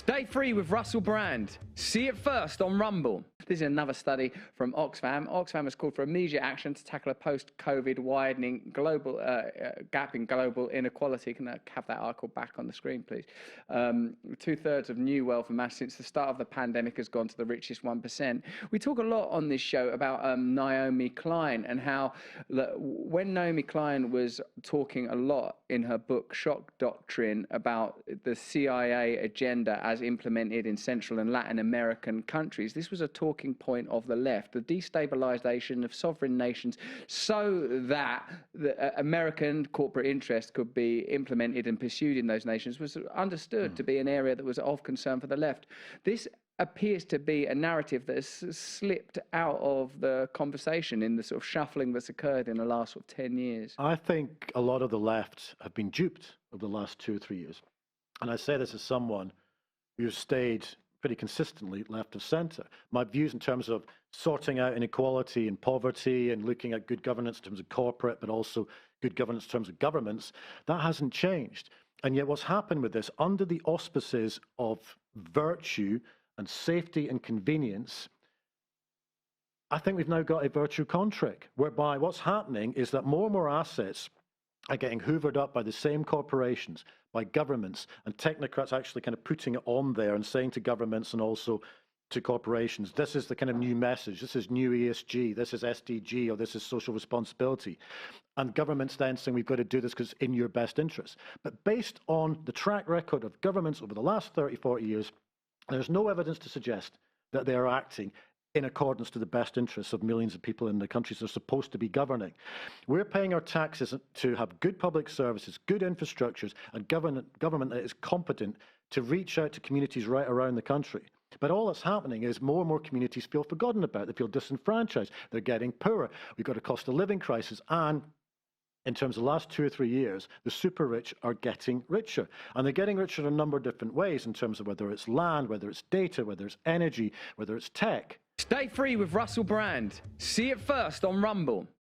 Stay free with Russell Brand. See it first on Rumble. This is another study from Oxfam. Oxfam has called for immediate action to tackle a post-COVID widening global gap in global inequality. Can I have that article back on the screen, please? 2/3 of new wealth amassed since the start of the pandemic has gone to the richest 1%. We talk a lot on this show about Naomi Klein and how when Naomi Klein was talking a lot in her book Shock Doctrine about the CIA agenda as implemented in Central and Latin American countries, this was a talking point of the left, the destabilization of sovereign nations so that the American corporate interest could be implemented and pursued in those nations was understood to be an area that was of concern for the left. This appears to be a narrative that has slipped out of the conversation in the sort of shuffling that's occurred in the last 10 years. I think a lot of the left have been duped over the last 2 or 3 years. And I say this as someone who's stayed pretty consistently left of centre. My views in terms of sorting out inequality and poverty and looking at good governance in terms of corporate, but also good governance in terms of governments, that hasn't changed. And yet what's happened with this, under the auspices of virtue and safety and convenience, I think we've now got a virtue contract, whereby what's happening is that more and more assets are getting hoovered up by the same corporations, by governments, and technocrats actually kind of putting it on there and saying to governments and also to corporations, this is the kind of new message, this is new ESG, this is SDG, or this is social responsibility. And governments then saying we've got to do this because it's in your best interest. But based on the track record of governments over the last 30, 40 years, there's no evidence to suggest that they are acting in accordance to the best interests of millions of people in the countries they're supposed to be governing. We're paying our taxes to have good public services, good infrastructures, and government that is competent to reach out to communities right around the country. But all that's happening is more and more communities feel forgotten about. They feel disenfranchised. They're getting poorer. We've got a cost of living crisis. And in terms of the last 2 or 3 years, the super rich are getting richer. And they're getting richer in a number of different ways in terms of whether it's land, whether it's data, whether it's energy, whether it's tech. Stay free with Russell Brand. See it first on Rumble.